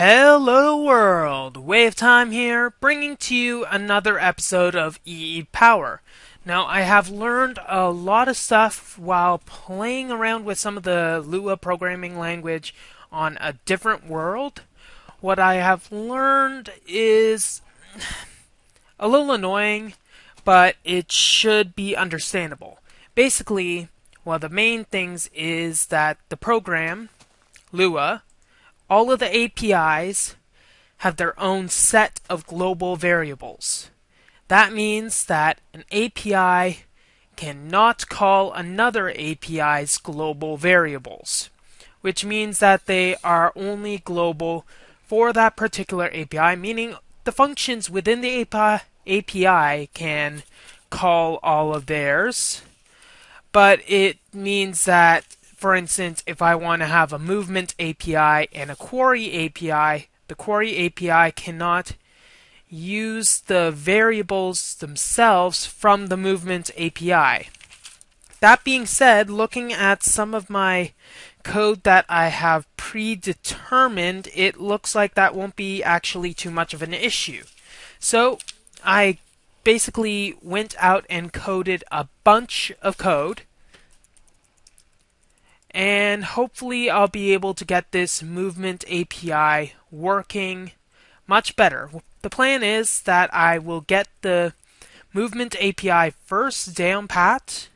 Hello world! WayofTime here, bringing to you another episode of EEPower. Now, I have learned a lot of stuff while playing around with some of the Lua programming language on a different world. What I have learned is a little annoying, but it should be understandable. Basically, one of the main things is that the program, Lua, all of the APIs have their own set of global variables. That means that an API cannot call another API's global variables, which means that they are only global for that particular API, meaning the functions within the API can call all of theirs, but it means that, for instance, if I want to have a movement API and a Quarry API, the Quarry API cannot use the variables themselves from the movement API. That being said, looking at some of my code that I have predetermined, it looks like that won't be actually too much of an issue. So I basically went out and coded a bunch of code, and hopefully I'll be able to get this movement API working much better. The plan is that I will get the movement API first down pat,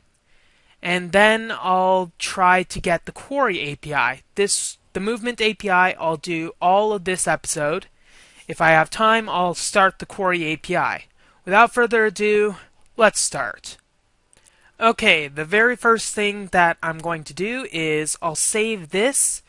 and then I'll try to get the Quarry API. The movement API I'll do all of this episode. If I have time, I'll start the Quarry API. Without further ado, let's start. Okay, the very first thing that I'm going to do is I'll save this,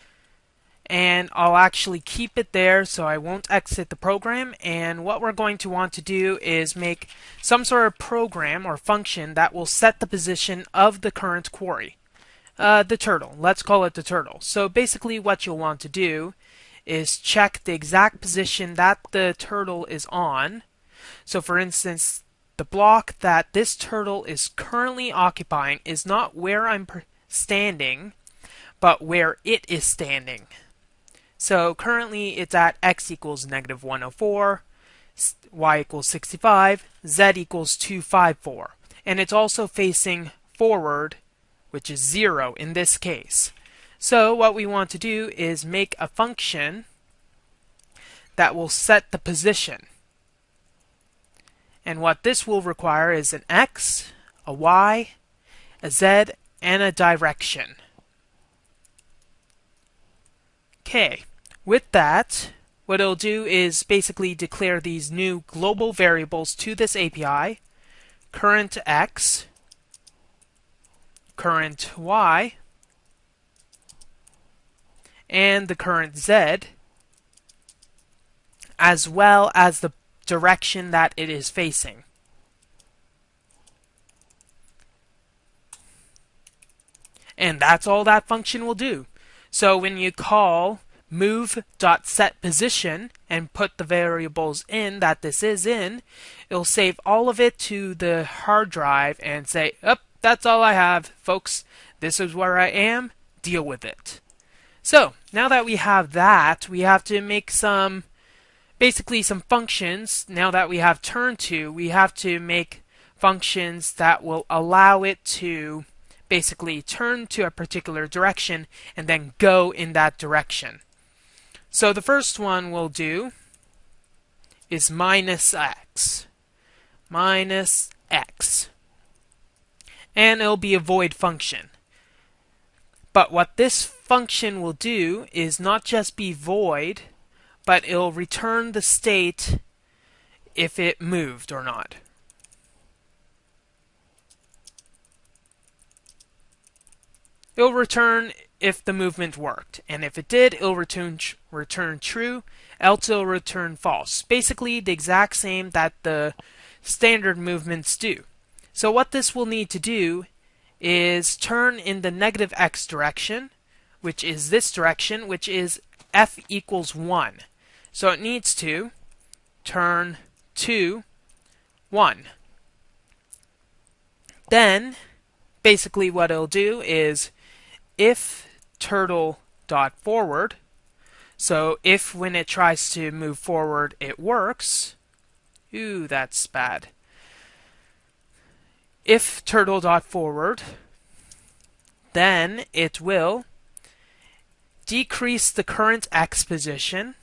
and I'll actually keep it there so I won't exit the program. And what we're going to want to do is make some sort of program or function that will set the position of the current quarry. The turtle. Let's call it the turtle. So basically what you'll want to do is check the exact position that the turtle is on. So for instance, the block that this turtle is currently occupying is not where I'm standing, but where it is standing. So currently it's at x equals negative 104, y equals 65, z equals 254. And it's also facing forward, which is 0 in this case. So what we want to do is make a function that will set the position. And what this will require is an x, a y, a z, and a direction. Okay, with that, what it'll do is basically declare these new global variables to this API: current x, current y, and the current z, as well as the direction that it is facing. And that's all that function will do. So when you call move.setPosition and put the variables in that this is in, it'll save all of it to the hard drive and say, that's all I have, folks. This is where I am. Deal with it. So now that we have that, we have to make some functions. Now that we have turn2, we have to make functions that will allow it to basically turn to a particular direction and then go in that direction. So the first one we'll do is minus x. Minus x. And it'll be a void function. But what this function will do is not just be void, but it'll return the state if it moved or not. It'll return if the movement worked, and if it did, it'll return true, else it'll return false. Basically the exact same that the standard movements do. So what this will need to do is turn in the negative x direction, which is this direction, which is f equals 1. So it needs to turn to 1. Then, basically what it'll do is if turtle.forward, So if when it tries to move forward it works, ooh, that's bad. If turtle.forward, then it will decrease the current x position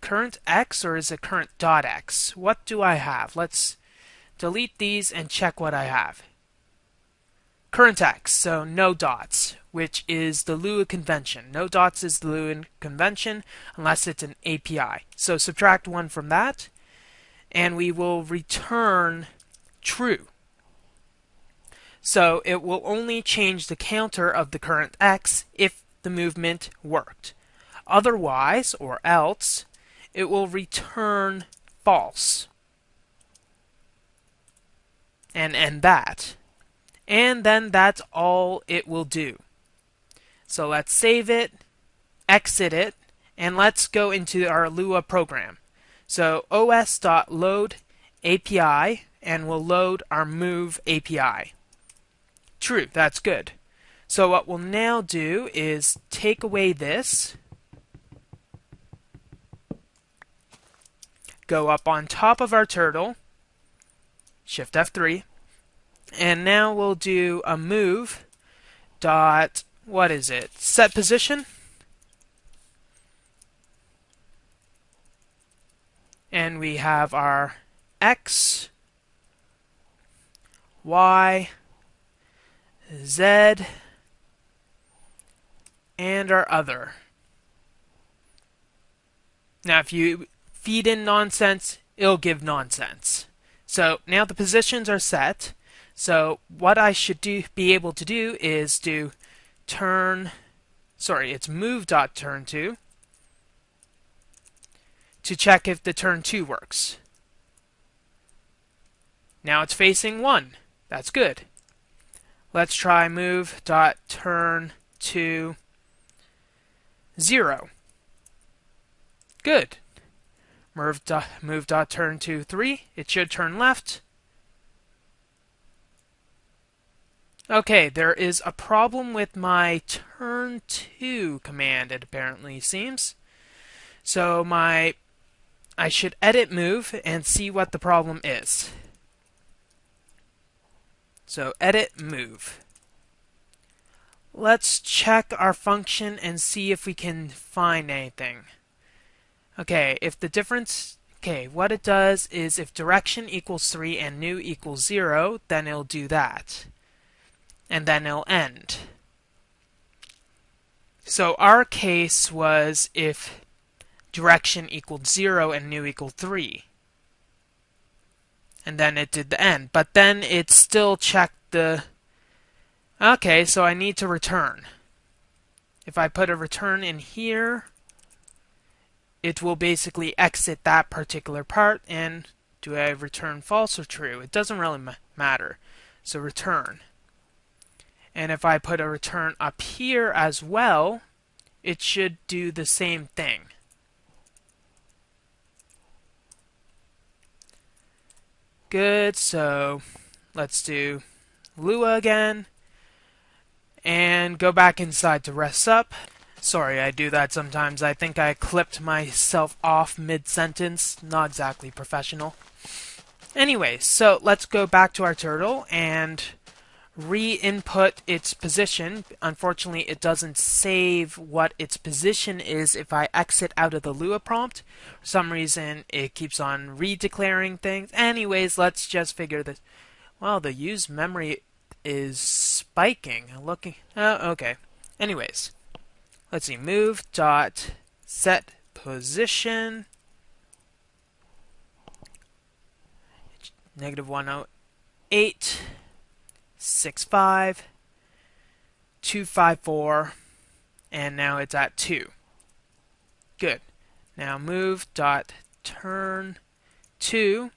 current x, or is it current dot x? What do I have? Let's delete these and check what I have. Current x, so no dots, which is the Lua convention. No dots is the Lua convention unless it's an API. So subtract 1 from that, and we will return true. So it will only change the counter of the current x if the movement worked. Otherwise, or else, it will return false. And end that. And then that's all it will do. So let's save it, exit it, and let's go into our Lua program. So os.load API, and we'll load our move API. True, that's good. So what we'll now do is take away this, go up on top of our turtle, Shift F3, and now we'll do a move dot, what is it, set position, and we have our x, y, z, and our other. Now if you feed in nonsense, it'll give nonsense. So now the positions are set. So what I should be able to do is do it's move.turn2 to check if the turn 2 works. Now it's facing 1. That's good. Let's try move.turn2 0. Good. Move.turn2 3. It should turn left. Okay, there is a problem with my turn 2 command, it apparently seems. So I should edit move and see what the problem is. So edit move. Let's check our function and see if we can find anything. Okay, what it does is if direction equals 3 and new equals 0, then it'll do that. And then it'll end. So our case was if direction equaled 0 and new equaled 3. And then it did the end. But then it still checked the... Okay, so I need to return. If I put a return in here, it will basically exit that particular part. And do I return false or true? It doesn't really matter. So return. And if I put a return up here as well, it should do the same thing. Good, so let's do Lua again. And go back inside to rest up. Sorry, I do that sometimes. I think I clipped myself off mid-sentence. Not exactly professional. Anyway, so let's go back to our turtle and re-input its position. Unfortunately, it doesn't save what its position is if I exit out of the Lua prompt. For some reason, it keeps on redeclaring things. Anyways, let's just figure this. Well, the used memory is spiking. Okay. Anyways, let's see. Move dot set position -108 65 254, and now it's at 2. Good. Now move dot turn 2.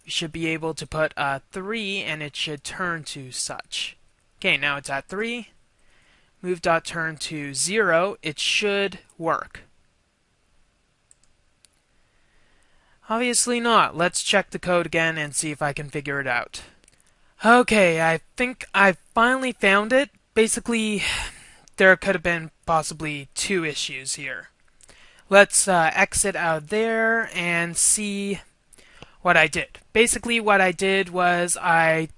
You should be able to put a 3, and it should turn to such. Okay, now it's at 3. Move dot turn to 0. It should work. Obviously not. Let's check the code again and see if I can figure it out. Okay, I think I finally found it. Basically, there could have been possibly two issues here. Let's exit out there and see what I did. Basically, what I did was I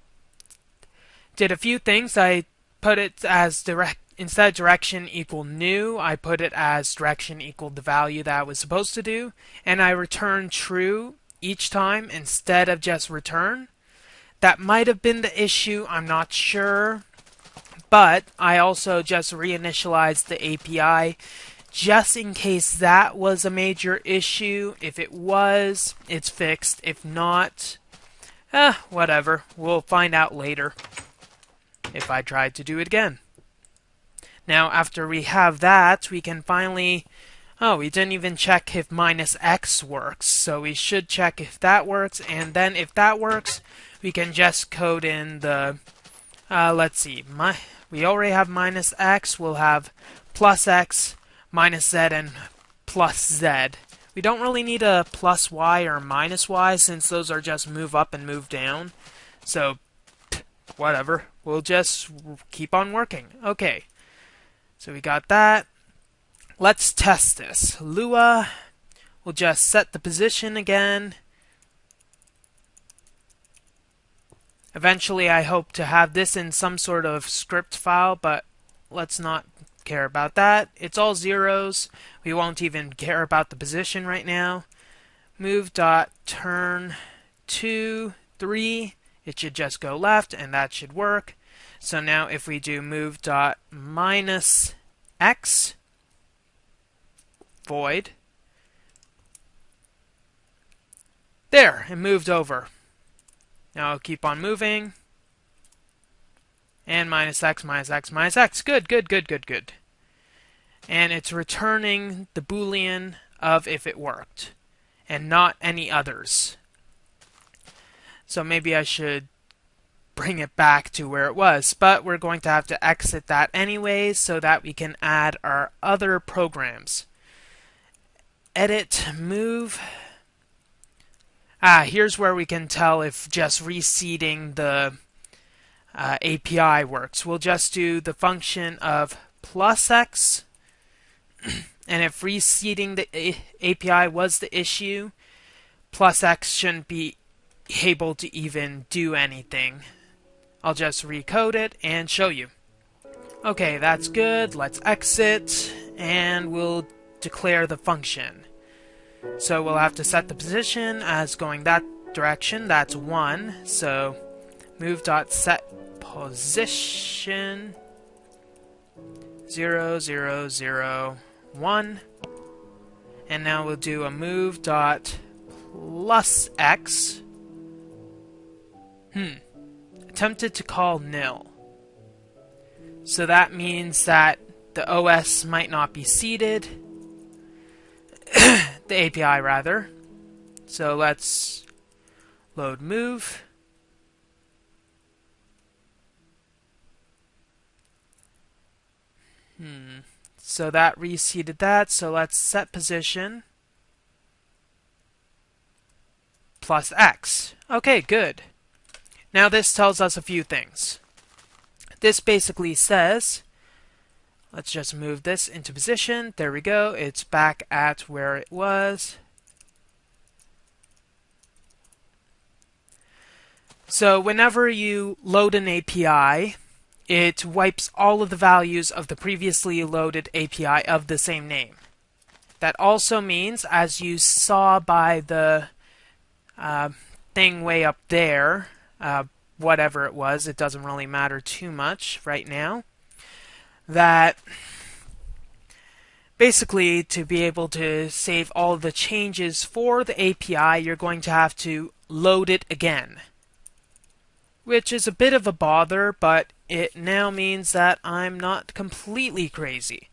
did a few things. I put it as direct instead of direction equal new, I put it as direction equal the value that I was supposed to do, and I returned true each time instead of just return. That might have been the issue, I'm not sure, but I also just reinitialized the API just in case that was a major issue. If it was, it's fixed. If not, whatever. We'll find out later if I tried to do it again. Now, after we have that, we can finally... Oh, we didn't even check if -x works, so we should check if that works, and then if that works, we can just code in the... let's see, we already have -x, we'll have +x, -z, and +z. We don't really need a +y or -y, since those are just move up and move down, so whatever, we'll just keep on working. Okay, so we got that. Let's test this. Lua, we'll just set the position again. Eventually, I hope to have this in some sort of script file, but let's not care about that. It's all zeros. We won't even care about the position right now. Move.turn 2, 3. It should just go left, and that should work. So now if we do move.-x, void. There, it moved over. Now I'll keep on moving. And -x, -x, -x. Good, good, good, good, good. And it's returning the Boolean of if it worked, and not any others. So maybe I should bring it back to where it was, but we're going to have to exit that anyways so that we can add our other programs. Edit, move. Here's where we can tell if just reseeding the API works. We'll just do the function of +x, and if reseeding the API was the issue, +x shouldn't be able to even do anything. I'll just recode it and show you. Okay, that's good. Let's exit, and we'll declare the function. So we'll have to set the position as going that direction. That's 1. So move.setPosition 0, 0, 0, 1. And now we'll do a move.+x. Attempted to call nil. So that means that the OS might not be seeded. The API, rather. So let's load move. So that reseeded that. So let's set position +x. Okay, good. Now this tells us a few things. This basically says, let's just move this into position. There we go. It's back at where it was. So whenever you load an API, it wipes all of the values of the previously loaded API of the same name. That also means, as you saw by the thing way up there, whatever it was, it doesn't really matter too much right now, that basically to be able to save all the changes for the API, you're going to have to load it again. Which is a bit of a bother, but it now means that I'm not completely crazy.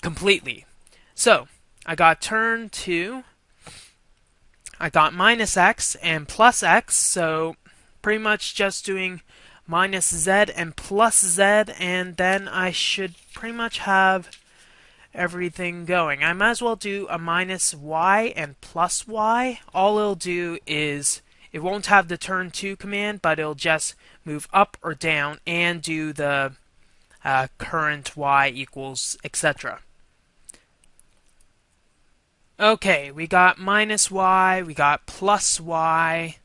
Completely. So, I got turn 2, I got -x and +x, so pretty much just doing -z and +z, and then I should pretty much have everything going. I might as well do a -y and +y. All it'll do is, It won't have the turn to command, but it'll just move up or down and do the current y equals etc. Okay, we got minus y, we got plus y,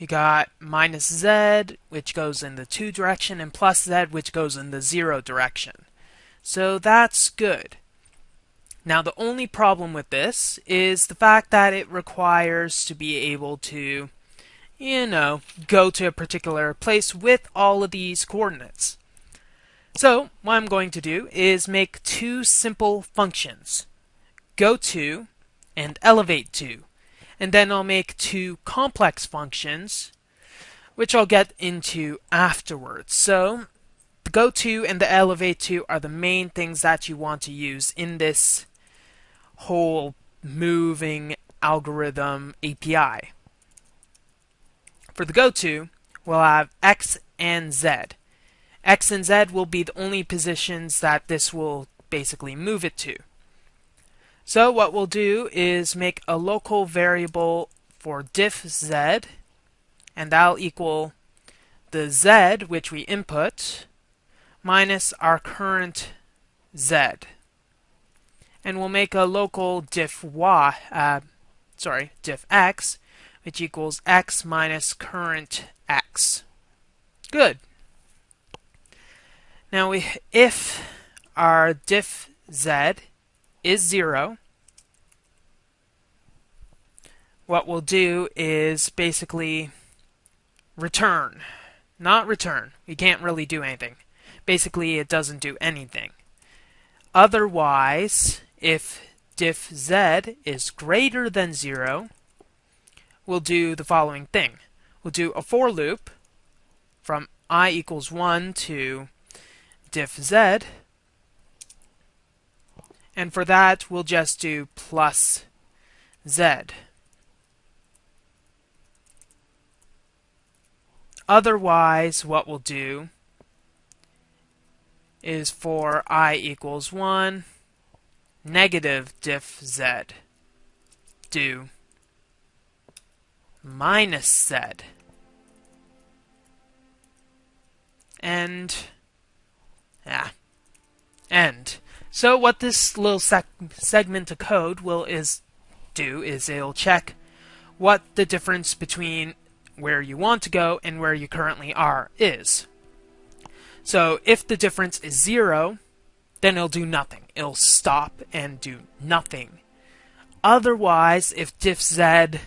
we got minus z, which goes in the 2 direction, and plus z, which goes in the 0 direction. So that's good. Now the only problem with this is the fact that it requires to be able to, go to a particular place with all of these coordinates. So what I'm going to do is make 2 simple functions, go to and elevate to. And then I'll make 2 complex functions, which I'll get into afterwards. So the go to and the elevate to are the main things that you want to use in this whole moving algorithm API. For the go to, we'll have x and z. X and z will be the only positions that this will basically move it to. So what we'll do is make a local variable for diff z, and that'll equal the z, which we input, minus our current z. And we'll make a local diff x, which equals x minus current x. Good. Now, if our diff z is 0, what we'll do is basically return. Not return. We can't really do anything. Basically, it doesn't do anything. Otherwise, if diff z is greater than 0, we'll do the following thing. We'll do a for loop from I equals 1 to diff z, and for that we'll just do plus z. Otherwise, what we'll do is for I equals 1, negative diff z, do minus z, and end. So what this little segment of code will do is it'll check what the difference between where you want to go and where you currently are is. So if the difference is 0, then it'll do nothing. It'll stop and do nothing. Otherwise, if diff z,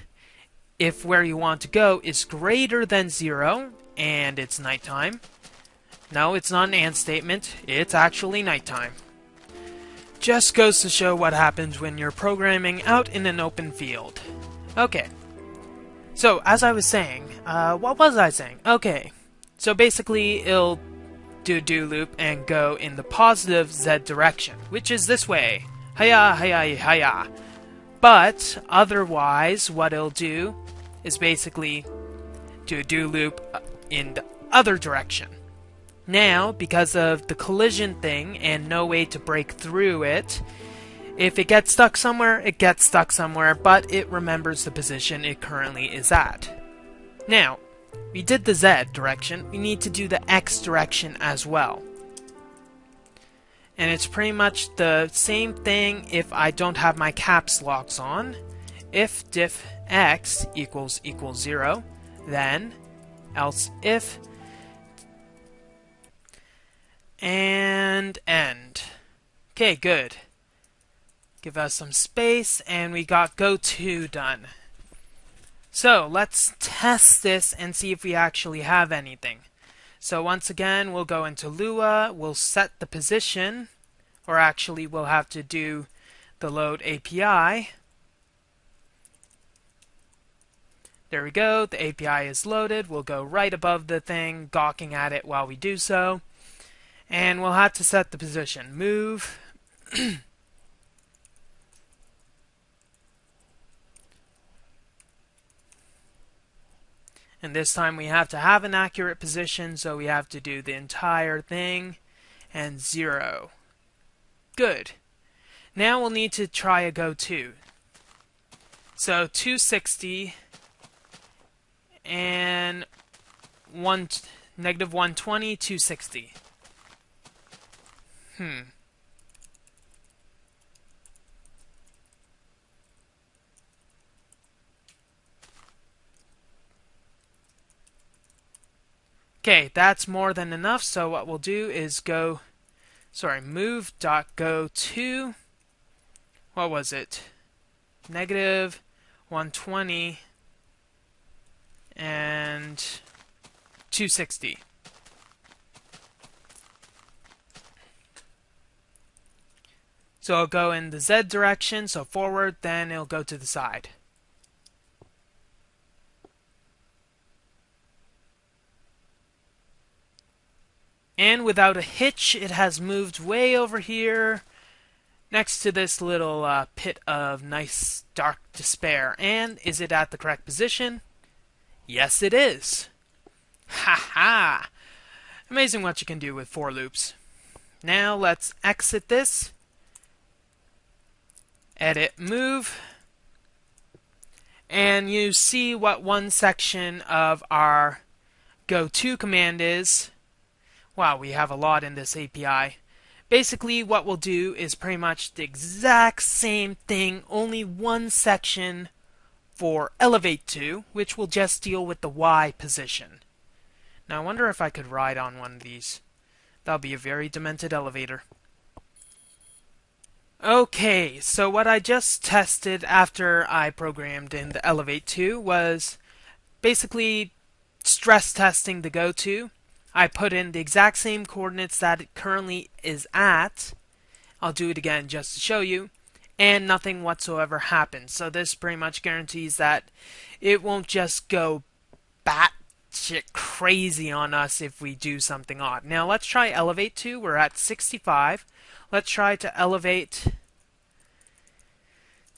if where you want to go is greater than 0 and it's nighttime, no, it's not an and statement, it's actually nighttime. Just goes to show what happens when you're programming out in an open field. Okay. So, as I was saying, what was I saying? Okay. So basically, it'll do a do loop and go in the positive z direction, which is this way. Hiya, hiya, hiya. But, otherwise, what it'll do is basically do a do loop in the other direction. Now, because of the collision thing and no way to break through it, if it gets stuck somewhere, it gets stuck somewhere, but it remembers the position it currently is at. Now, we did the z direction, we need to do the x direction as well. And it's pretty much the same thing if I don't have my caps locks on. If diff x equals 0, then else if and end. Okay, good. Give us some space, and we got go to done. So let's test this and see if we actually have anything. So once again, we'll go into Lua, we'll set the position, or actually we'll have to do the load API. There we go, the API is loaded. We'll go right above the thing, gawking at it while we do so. And we'll have to set the position. Move. And this time we have to have an accurate position, so we have to do the entire thing and 0. Good. Now we'll need to try a go to. So 260 and negative 120, 260. Okay, that's more than enough, so what we'll do is move.go to, what was it? Negative 120 and 260. So it'll go in the Z direction, so forward, then it'll go to the side. And without a hitch, it has moved way over here next to this little pit of nice dark despair. And is it at the correct position? Yes, it is. Ha ha! Amazing what you can do with for loops. Now let's exit this. Edit move. And you see what one section of our go-to command is. Wow, we have a lot in this API. Basically, what we'll do is pretty much the exact same thing, only one section for elevate to, which will just deal with the Y position. Now, I wonder if I could ride on one of these. That'll be a very demented elevator. Okay, so what I just tested after I programmed in the elevate to was basically stress testing the go to. I put in the exact same coordinates that it currently is at. I'll do it again just to show you. And nothing whatsoever happens. So this pretty much guarantees that it won't just go batshit crazy on us if we do something odd. Now let's try elevate to. We're at 65. Let's try to elevate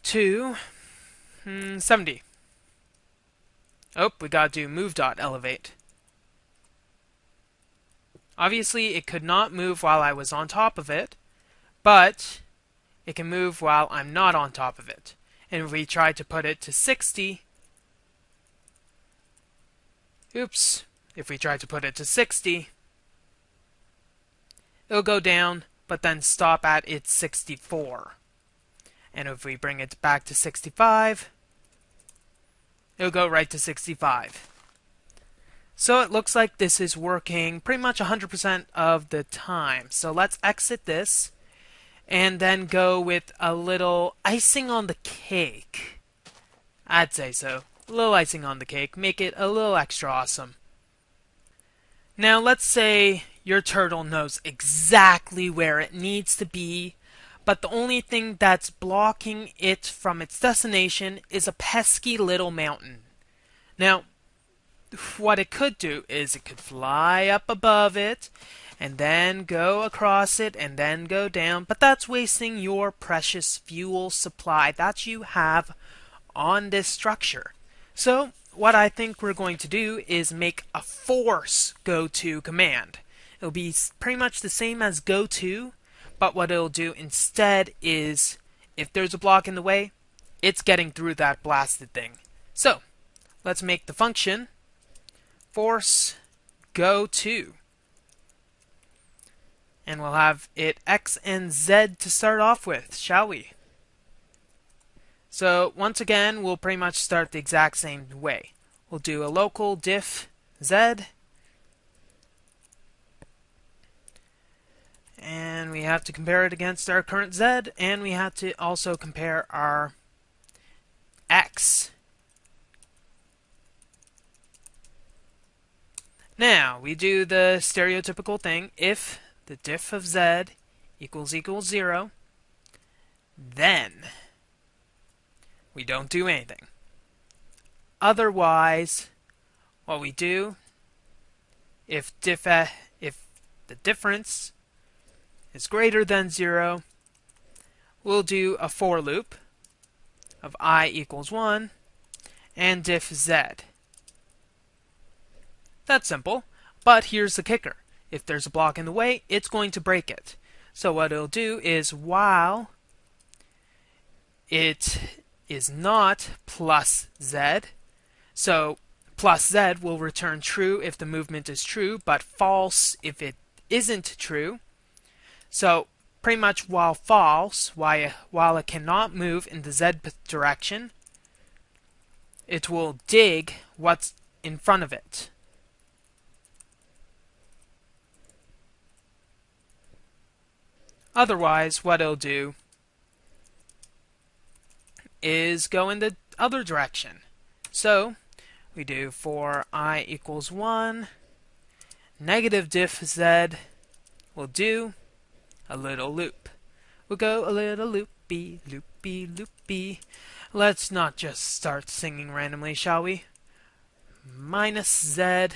to 70. Oh, we gotta do move.elevate. Obviously, it could not move while I was on top of it, but it can move while I'm not on top of it. And if we try to put it to 60, if we try to put it to 60, it'll go down, but then stop at its 64. And if we bring it back to 65, it'll go right to 65. So it looks like this is working pretty much 100% of the time. So let's exit this and then go with a little icing on the cake. I'd say so. A little icing on the cake. Make it a little extra awesome. Now let's say your turtle knows exactly where it needs to be, but the only thing that's blocking it from its destination is a pesky little mountain. Now, what it could do is it could fly up above it and then go across it and then go down, but that's wasting your precious fuel supply that you have on this structure. So what I think we're going to do is make a force go-to command. It'll be pretty much the same as go-to, but what it'll do instead is if there's a block in the way, it's getting through that blasted thing. So let's make the function force go to. And we'll have it X and Z to start off with, shall we? So once again, we'll pretty much start the exact same way. We'll do a local diff Z. And we have to compare it against our current Z, and we have to also compare our X. Now, we do the stereotypical thing. If the diff of Z equals 0, then we don't do anything. Otherwise, what we do, if the difference is greater than 0, we'll do a for loop of I equals 1 and diff Z. That's simple, but here's the kicker. If there's a block in the way, it's going to break it. So what it'll do is while it is not plus Z, so plus Z will return true if the movement is true, but false if it isn't true. So pretty much while false, while it cannot move in the Z direction, it will dig what's in front of it. Otherwise, what it'll do is go in the other direction. So we do for I equals 1, negative diff Z will do a little loop. We'll go a little loopy, loopy, loopy. Let's not just start singing randomly, shall we? Minus Z,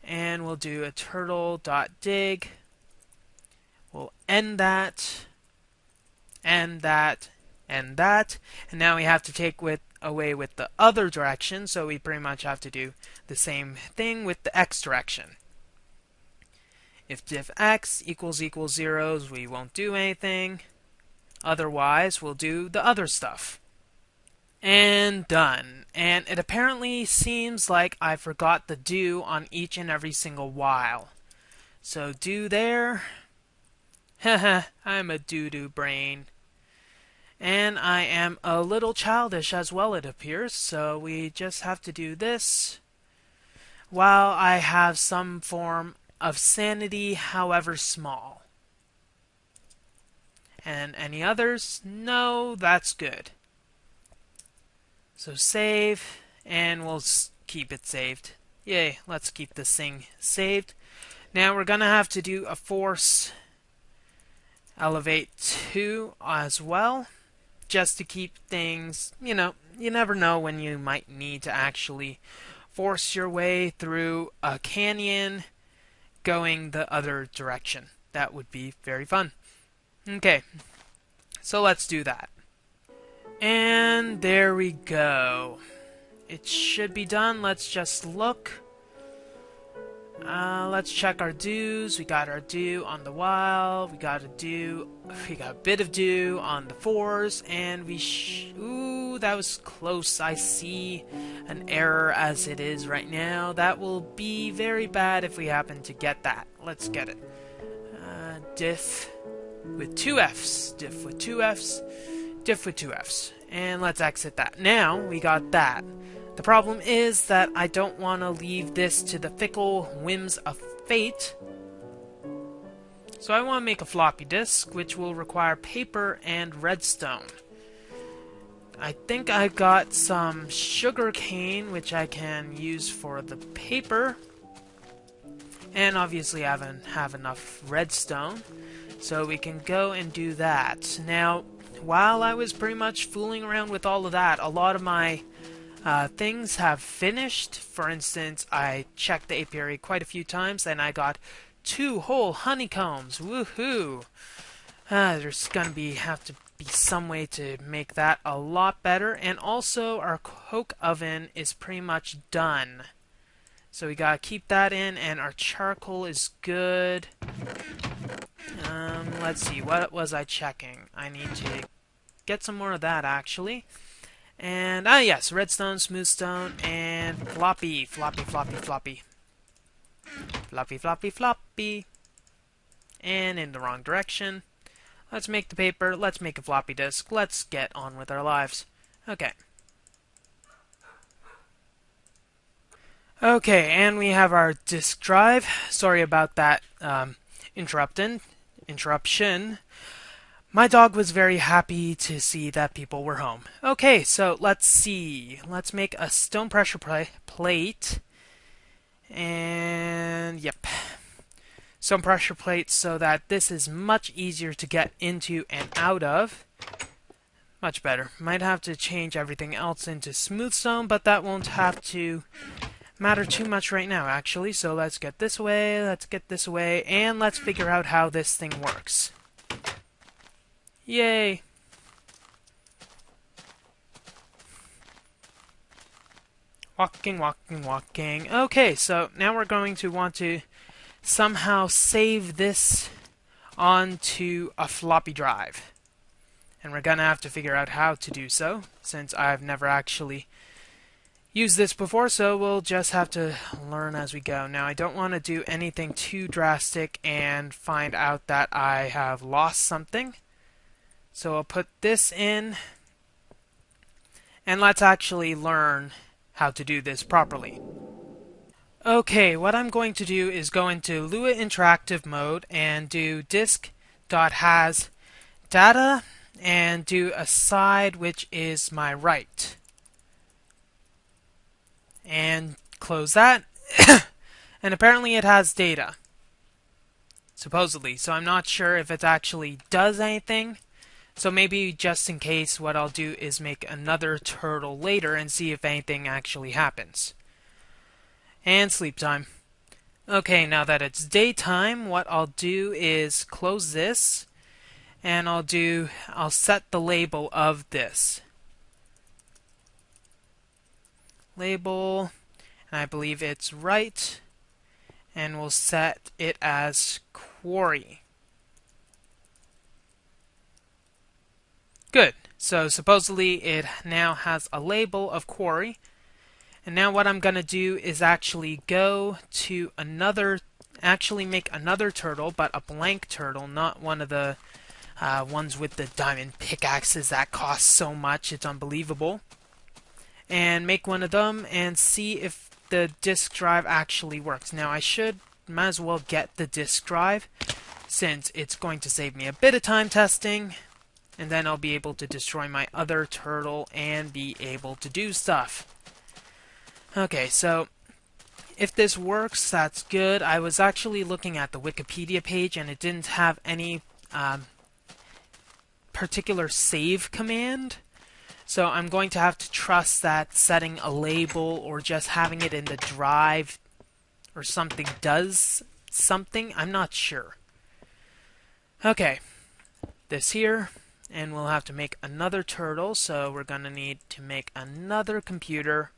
and we'll do a turtle.dig. We'll end that, and that, and that. And now we have to take away with the other direction, so we pretty much have to do the same thing with the x direction. If diff x equals zeros, we won't do anything. Otherwise, we'll do the other stuff. And done. And it apparently seems like I forgot the do on each and every single while. So do there. Haha, I'm a doo-doo brain. And I am a little childish as well, it appears. So we just have to do this while I have some form of sanity, however small. And any others? No, that's good. So save, and we'll keep it saved. Yay, let's keep this thing saved. Now we're going to have to do a force elevate 2 as well, just to keep things, you never know when you might need to actually force your way through a canyon going the other direction. That would be very fun. Okay, so let's do that. And there we go. It should be done. Let's just look. Let's check our do's. We got our do on the while. We got a bit of do on the fors, and ooh, that was close. I see an error as it is right now. That will be very bad if we happen to get that. Let's get it. Diff with 2 F's. Diff with 2 F's. Diff with 2 F's. And let's exit that. Now we got that. The problem is that I don't want to leave this to the fickle whims of fate. So I want to make a floppy disk, which will require paper and redstone. I think I got some sugar cane, which I can use for the paper. And obviously I haven't have enough redstone, so we can go and do that. Now, while I was pretty much fooling around with all of that, a lot of my things have finished. For instance, I checked the apiary quite a few times, and I got 2 whole honeycombs. Woohoo! There's gonna have to be some way to make that a lot better. And also, our coke oven is pretty much done. So we gotta keep that in, and our charcoal is good. Let's see, what was I checking? I need to get some more of that, actually. And, yes, redstone, smoothstone, and floppy. Floppy, floppy, floppy. Floppy, floppy, floppy. And in the wrong direction. Let's make the paper, let's make a floppy disk, let's get on with our lives. Okay. Okay, and we have our disk drive. Sorry about that interruption. My dog was very happy to see that people were home. Okay, so let's see. Let's make a stone pressure plate. And, yep. Stone pressure plate so that this is much easier to get into and out of. Much better. Might have to change everything else into smooth stone, but that won't have to matter too much right now, actually. So let's get this away, let's get this away, and let's figure out how this thing works. Yay! Walking, walking, walking. Okay, so now we're going to want to somehow save this onto a floppy drive. And we're gonna have to figure out how to do so, since I've never actually used this before, so we'll just have to learn as we go. Now, I don't want to do anything too drastic and find out that I have lost something. So I'll put this in, and let's actually learn how to do this properly. Okay, what I'm going to do is go into Lua interactive mode and do disk.has data and do a side which is my right. And close that. And apparently it has data. Supposedly. So I'm not sure if it actually does anything. So maybe just in case, what I'll do is make another turtle later and see if anything actually happens. And sleep time. Okay, now that it's daytime, what I'll do is close this, and I'll set the label of this. Label, and I believe it's right, and we'll set it as Quarry. Good. So supposedly it now has a label of Quarry. And now what I'm going to do is actually go to actually make another turtle, but a blank turtle, not one of the ones with the diamond pickaxes that cost so much, it's unbelievable. And make one of them and see if the disk drive actually works. Now might as well get the disk drive, since it's going to save me a bit of time testing, and then I'll be able to destroy my other turtle and be able to do stuff. Okay, so if this works, that's good. I was actually looking at the Wikipedia page, and it didn't have any particular save command. So I'm going to have to trust that setting a label or just having it in the drive or something does something. I'm not sure. Okay, this here, and we'll have to make another turtle, so we're going to need to make another computer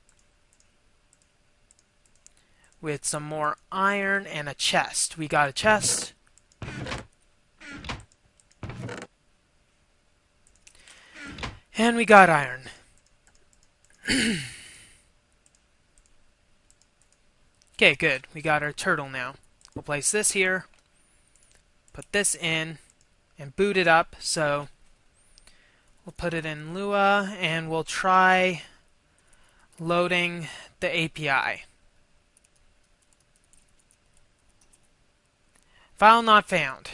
with some more iron and a chest. We got a chest. And we got iron. Okay, good. We got our turtle now. We'll place this here, put this in, and boot it up. So we'll put it in Lua, and we'll try loading the API. File not found.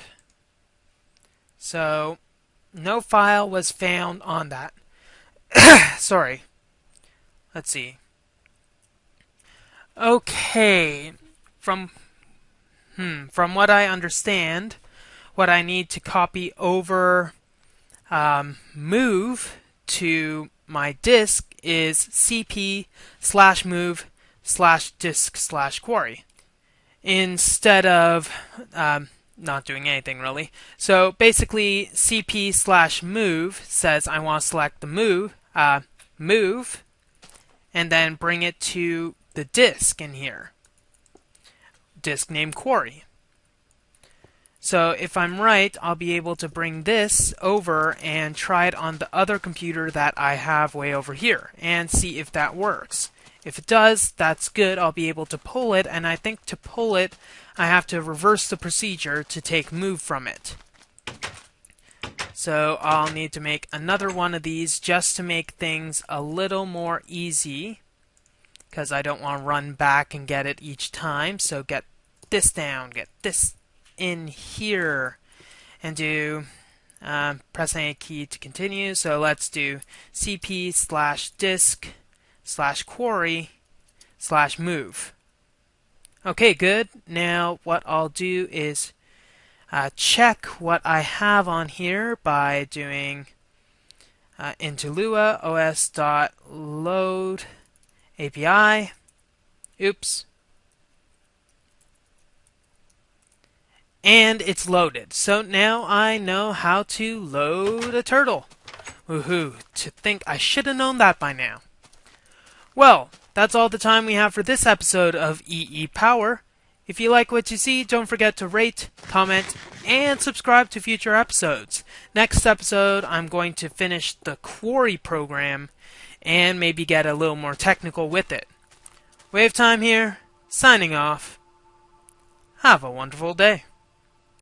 So, no file was found on that. Sorry. Let's see. Okay. From what I understand, what I need to copy over move to my disk is cp/move/disk/quarry. Instead of not doing anything really. So basically cp/move says I want to select the move and then bring it to the disk in here. Disk named Quarry. So if I'm right, I'll be able to bring this over and try it on the other computer that I have way over here and see if that works. If it does, that's good. I'll be able to pull it, and I think to pull it, I have to reverse the procedure to take move from it. So I'll need to make another one of these just to make things a little more easy, because I don't want to run back and get it each time. So get this down, get this in here, and do press any key to continue. So let's do cp/disk/quarry/move. Okay, good. Now what I'll do is check what I have on here by doing into Lua os.load API. Oops. And it's loaded. So now I know how to load a turtle. Woohoo. To think I should have known that by now. Well, that's all the time we have for this episode of EEPower. If you like what you see, don't forget to rate, comment, and subscribe to future episodes. Next episode, I'm going to finish the Quarry program and maybe get a little more technical with it. WayofTime here, signing off. Have a wonderful day.